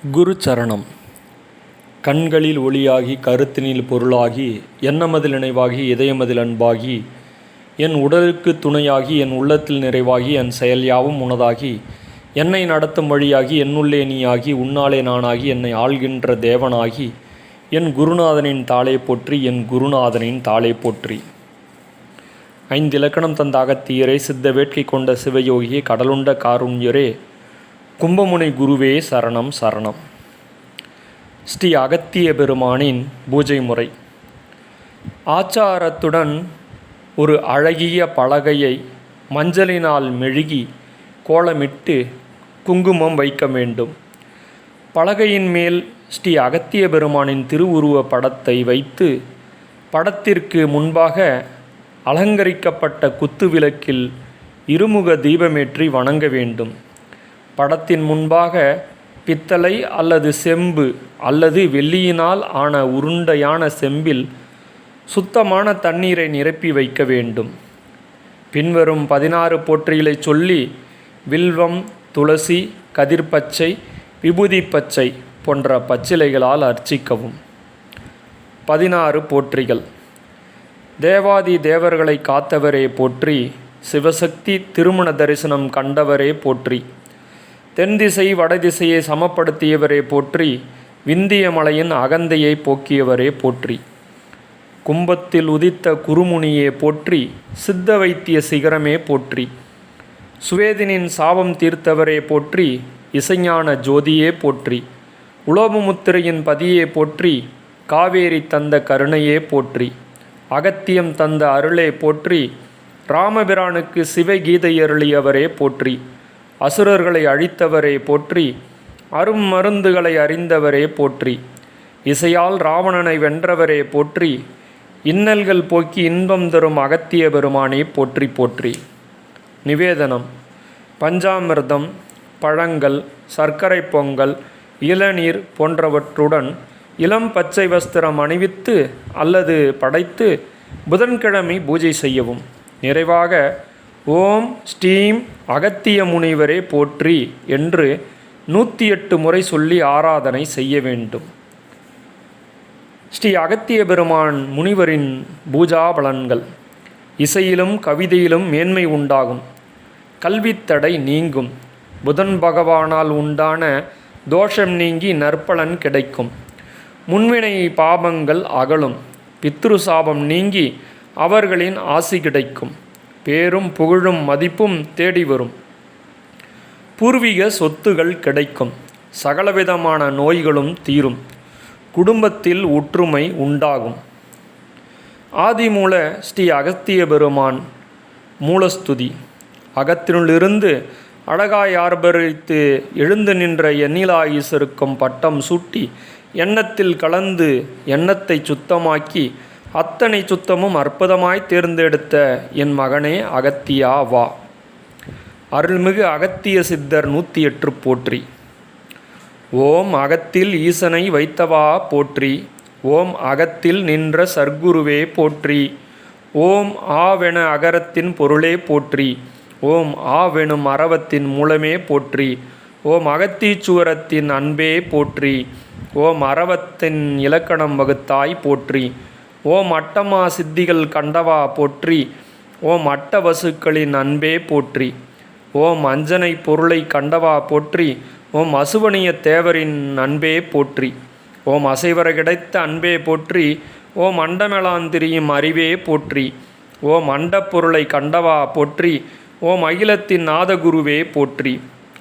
குரு சரணம். கண்களில் ஒளியாகி கருத்தினில் பொருளாகி எண்ணமதில் நினைவாகி இதயமதில் அன்பாகி என் உடலுக்கு துணையாகி என் உள்ளத்தில் நிறைவாகி என் செயல் யாவும் உனதாகி என்னை நடத்தும் வழியாகி என்னுள்ளே நீயாகி உன்னாலே நானாகி என்னை ஆள்கின்ற தேவனாகி என் குருநாதனின் தாளே போற்றி என் குருநாதனின் தாளே போற்றி. 5 இலக்கணம் தந்த அகத்தியரே, சித்த வேட்கை கொண்ட சிவயோகியே, கடலுண்ட காருண்யரே, கும்பமுனை குருவே சரணம் சரணம். ஸ்ரீ அகத்திய பெருமானின் பூஜை முறை. ஆச்சாரத்துடன் ஒரு அழகிய பலகையை மஞ்சளினால் மெழுகி கோலமிட்டு குங்குமம் வைக்க வேண்டும். பலகையின் மேல் ஸ்ரீ அகத்திய பெருமானின் திருவுருவ படத்தை வைத்து படத்திற்கு முன்பாக அலங்கரிக்கப்பட்ட குத்துவிளக்கில் இருமுக தீபமேற்றி வணங்க வேண்டும். படத்தின் முன்பாக பித்தளை அல்லது செம்பு அல்லது வெள்ளியினால் ஆன உருண்டையான செம்பில் சுத்தமான தண்ணீரை நிரப்பி வைக்க வேண்டும். பின்வரும் 16 போற்றிகளை சொல்லி வில்வம், துளசி, கதிர்பச்சை, விபூதி பச்சை போன்ற பச்சிலைகளால் அர்ச்சிக்கவும். 16 போற்றிகள். தேவாதி தேவர்களை காத்தவரே போற்றி, சிவசக்தி திருமண தரிசனம் கண்டவரே போற்றி, தென்திசை வடதிசையை சமப்படுத்தியவரே போற்றி, விந்திய மலையின் அகந்தையை போக்கியவரே போற்றி, கும்பத்தில் உதித்த குருமுனியே போற்றி, சித்த வைத்திய சிகரமே போற்றி, சுவேதினின் சாபம் தீர்த்தவரே போற்றி, இசைஞான ஜோதியே போற்றி, உலோபமுத்திரையின் பதியே போற்றி, காவேரி தந்த கருணையே போற்றி, அகத்தியம் தந்த அருளே போற்றி, ராமபிரானுக்கு சிவகீதை அருளியவரே போற்றி, அசுரர்களை அழித்தவரே போற்றி, அரும் மருந்துகளை அறிந்தவரே போற்றி, இசையால் ராவணனை வென்றவரே போற்றி, இன்னல்கள் போக்கி இன்பம் தரும் அகத்திய பெருமானே போற்றி போற்றி. நிவேதனம். பஞ்சாமிர்தம், பழங்கள், சர்க்கரை பொங்கல், இளநீர் போன்றவற்றுடன் இளம் பச்சை வஸ்திரம் அணிவித்து அல்லது படைத்து புதன்கிழமை பூஜை செய்யவும். நிறைவாக ஓம் ஸ்ரீம் அகத்திய முனிவரே போற்றி என்று 108 முறை சொல்லி ஆராதனை செய்ய வேண்டும். ஸ்ரீ அகத்திய பெருமான் முனிவரின் பூஜா பலன்கள். இசையிலும் கவிதையிலும் மேன்மை உண்டாகும். கல்வித்தடை நீங்கும். புதன் பகவானால் உண்டான தோஷம் நீங்கி நற்பலன் கிடைக்கும். முன்வினை பாபங்கள் அகலும். பித்ரு சாபம் நீங்கி அவர்களின் ஆசி கிடைக்கும். பேரும் புகழும் மதிப்பும் தேடி வரும். பூர்வீக சொத்துகள் கிடைக்கும். சகலவிதமான நோய்களும் தீரும். குடும்பத்தில் ஒற்றுமை உண்டாகும். ஆதிமூல ஸ்ரீ அகத்திய பெருமான் மூலஸ்துதி. அகத்தினுள்ளிருந்து அழகாய் ஆர்ப்பரித்து எழுந்து நின்ற எண்ணிலா ஈசருக்கும் பட்டம் சூட்டி எண்ணத்தில் கலந்து எண்ணத்தை சுத்தமாக்கி அத்தனை சுத்தமும் அற்புதமாய் தேர்ந்தெடுத்த என் மகனே அகத்தியா வா. அருள்மிகு அகத்திய சித்தர் 108 போற்றி. ஓம் அகத்தில் ஈசனை வைத்தவா போற்றி. ஓம் அகத்தில் நின்ற சர்க்குருவே போற்றி. ஓம் ஆவென அகரத்தின் பொருளே போற்றி. ஓம் ஆவெனும் அரவத்தின் மூலமே போற்றி. ஓம் அகத்தீச்சுவரத்தின் அன்பே போற்றி. ஓம் அரவத்தின் இலக்கணம் வகுத்தாய் போற்றி. ஓம் அட்டமா சித்திகள் கண்டவா போற்றி. ஓம் அட்டவசுக்களின் அன்பே போற்றி. ஓம் அஞ்சனை பொருளை கண்டவா போற்றி. ஓம் அசுவனிய தேவரின் அன்பே போற்றி. ஓம் அசைவர கிடைத்த அன்பே போற்றி. ஓம் அண்டமெலாந்திரியும் அறிவே போற்றி. ஓம் அண்டப்பொருளை கண்டவா போற்றி. ஓம் அகிலத்தின் நாதகுருவே போற்றி.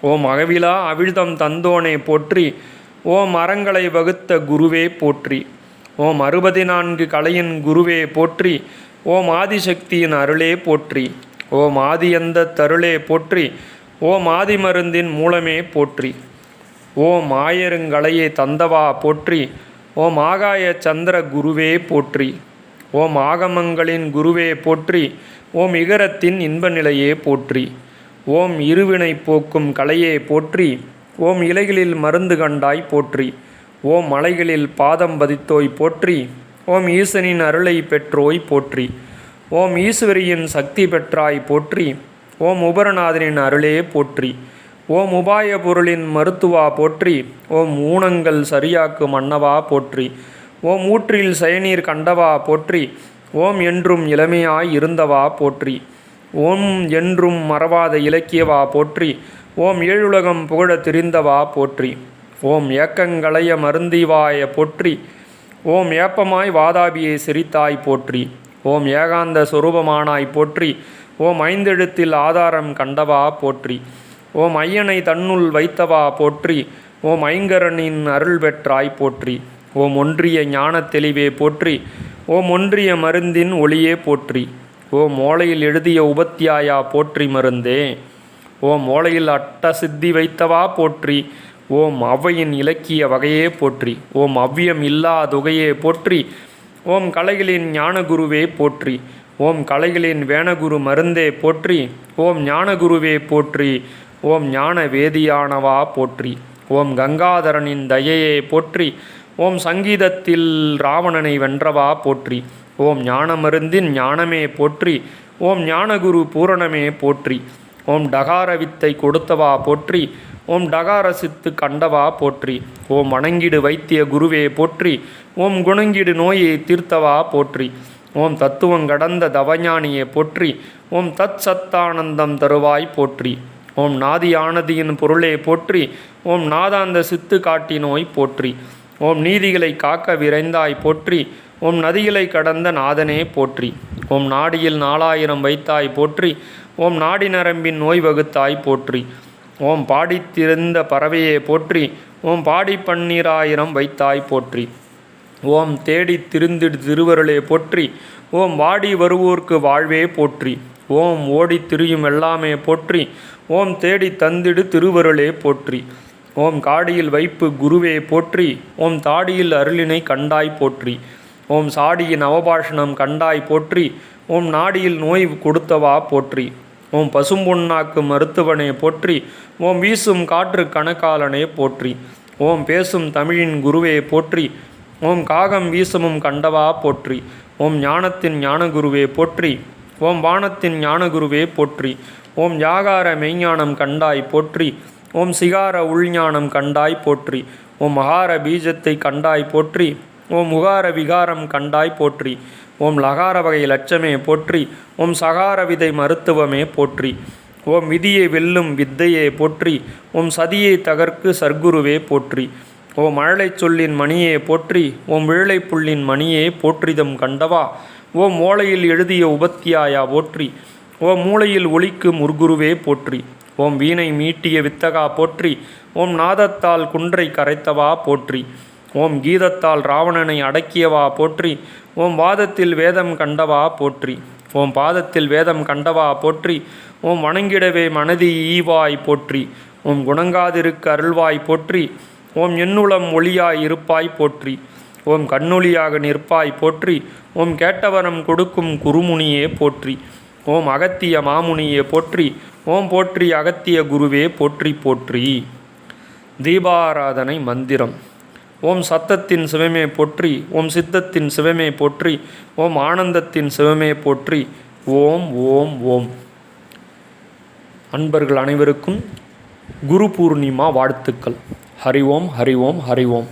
ஓம் அகவிலா அவிழ்தம் தந்தோனே போற்றி. ஓம் அறங்களை வகுத்த குருவே போற்றி. ஓம் 64 கலையின் குருவே போற்றி. ஓம் ஆதிசக்தியின் அருளே போற்றி. ஓம் ஆதியந்த தருளே போற்றி. ஓம் ஆதிமருந்தின் மூலமே போற்றி. ஓம் ஆயருங்கலையை தந்தவா போற்றி. ஓம் ஆகாய சந்திர குருவே போற்றி. ஓம் ஆகமங்களின் குருவே போற்றி. ஓம் இகரத்தின் இன்ப நிலையே போற்றி. ஓம் இருவினை போக்கும் கலையே போற்றி. ஓம் இலைகளில் மருந்து கண்டாய் போற்றி. ஓம் மலைகளில் பாதம் பதித்தோய் போற்றி. ஓம் ஈசனின் அருளை பெற்றோய் போற்றி. ஓம் ஈஸ்வரியின் சக்தி பெற்றாய் போற்றி. ஓம் உபரநாதனின் அருளே போற்றி. ஓம் உபாய பொருளின் மருத்துவா போற்றி. ஓம் ஊனங்கள் சரியாக்கு மன்னவா போற்றி. ஓம் ஊற்றில் செயநீர் கண்டவா போற்றி. ஓம் என்றும் இளமையாய் இருந்தவா போற்றி. ஓம் என்றும் மறவாத இலக்கியவா போற்றி. ஓம் ஏழுலகம் புகழ திரிந்தவா போற்றி. ஓம் ஏக்கங்களைய மருந்திவாய போற்றி. ஓம் ஏப்பமாய் வாதாபியை சிரித்தாய் போற்றி. ஓம் ஏகாந்த சொரூபமானாய் போற்றி. ஓம் ஐந்தெழுத்தில் ஆதாரம் கண்டவா போற்றி. ஓம் ஐயனை தன்னுள் வைத்தவா போற்றி. ஓம் ஐங்கரனின் அருள் பெற்றாய் போற்றி. ஓம் ஒன்றிய ஞானத் தெளிவே போற்றி. ஓம் ஒன்றிய மருந்தின் ஒளியே போற்றி. ஓம் ஓலையில் எழுதிய உபத்தியாயா போற்றி மருந்தே. ஓம் ஓலையில் அட்ட சித்தி வைத்தவா போற்றி. ஓம் ஔவையின் இலக்கிய வகையே போற்றி. ஓம் அவ்வியம் இல்லா தொகையே போற்றி. ஓம் கலைகளின் ஞானகுருவே போற்றி. ஓம் கலைகளின் வேணகுரு மருந்தே போற்றி. ஓம் ஞானகுருவே போற்றி. ஓம் ஞான வேதியானவா போற்றி. ஓம் கங்காதரனின் தயையே போற்றி. ஓம் சங்கீதத்தில் ராவணனை வென்றவா போற்றி. ஓம் ஞான மருந்தின் ஞானமே போற்றி. ஓம் ஞானகுரு பூரணமே போற்றி. ஓம் டகார வித்தை கொடுத்தவா போற்றி. ஓம் டகார சித்து கண்டவா போற்றி. ஓம் வணங்கிடு வைத்திய குருவே போற்றி. ஓம் குணங்கிடு நோயை தீர்த்தவா போற்றி. ஓம் தத்துவங்கடந்த தவஞானியே போற்றி. ஓம் தத் சத்தானந்தம் தருவாய் போற்றி. ஓம் நாதியானதியின் பொருளே போற்றி. ஓம் நாதாந்த சித்து காட்டினோய் போற்றி. ஓம் நீதிகளை காக்க விரைந்தாய் போற்றி. ஓம் நதிகளை கடந்த நாதனே போற்றி. ஓம் நாடியில் 4000 வைத்தாய் போற்றி. ஓம் நாடி நரம்பின் நோய் வகுத்தாய் போற்றி. ஓம் பாடித்திருந்த பறவையே போற்றி. ஓம் பாடி 12000 வைத்தாய் போற்றி. ஓம் தேடி திருந்திடு திருவருளே போற்றி. ஓம் வாடி வருவோர்க்கு வாழ்வே போற்றி. ஓம் ஓடி திரியும் எல்லாமே போற்றி. ஓம் தேடி தந்திடு திருவருளே போற்றி. ஓம் காடியில் வைப்பு குருவே போற்றி. ஓம் தாடியில் அருளினை கண்டாய் போற்றி. ஓம் சாடியின் அவபாஷணம் கண்டாய் போற்றி. ஓம் நாடியில் நோய் கொடுத்தவா போற்றி. ஓம் பசும்பொன்னாக்கு மருத்துவனே போற்றி. ஓம் வீசும் காற்று கணக்காலனே போற்றி. ஓம் பேசும் தமிழின் குருவே போற்றி. ஓம் காகம் வீசமும் கண்டவா போற்றி. ஓம் ஞானத்தின் ஞானகுருவே போற்றி. ஓம் வானத்தின் ஞானகுருவே போற்றி. ஓம் யாகார மெய்ஞானம் கண்டாய் போற்றி. ஓம் சிகார உள்ஞானம் கண்டாய் போற்றி. ஓம் மகார பீஜத்தை கண்டாய் போற்றி. ஓம் உகார விகாரம் கண்டாய் போற்றி. ஓம் லகார வகை லட்சமே போற்றி. ஓம் சகார விதை மருத்துவமே போற்றி. ஓம் விதியை வெல்லும் வித்தையே போற்றி. ஓம் சதியை தகர்க்கு சர்க்குருவே போற்றி. ஓம் மழலை சொல்லின் மணியே போற்றி. ஓம் விழலை புள்ளின் மணியே போற்றிதம் கண்டவா. ஓம் ஓலையில் எழுதிய உபத்தியாயா போற்றி. ஓம் மூளையில் ஒலிக்கு முர்குருவே போற்றி. ஓம் வீணை மீட்டிய வித்தகா போற்றி. ஓம் நாதத்தால் குன்றை கரைத்தவா போற்றி. ஓம் கீதத்தால் ராவணனை அடக்கியவா போற்றி. ஓம் வாதத்தில் வேதம் கண்டவா போற்றி. ஓம் பாதத்தில் வேதம் கண்டவா போற்றி. ஓம் வணங்கிடவே மனதி ஈவாய் போற்றி. ஓம் குணங்காதிருக்க அருள்வாய் போற்றி. ஓம் எண்ணுளம் ஒளியாய் இருப்பாய் போற்றி. ஓம் கண்ணொளியாக நிற்பாய் போற்றி. ஓம் கேட்டவரம் கொடுக்கும் குருமுனியே போற்றி. ஓம் அகத்திய மாமுனியே போற்றி. ஓம் போற்றி அகத்திய குருவே போற்றி போற்றி. தீபாராதனை மந்திரம். ஓம் சத்தத்தின் சிவமே போற்றி. ஓம் சித்தத்தின் சிவமே போற்றி. ஓம் ஆனந்தத்தின் சிவமே போற்றி. ஓம் ஓம் ஓம். அன்பர்கள் அனைவருக்கும் குரு பூர்ணிமா வாழ்த்துக்கள். ஹரி ஓம் ஹரி ஓம் ஹரி ஓம்.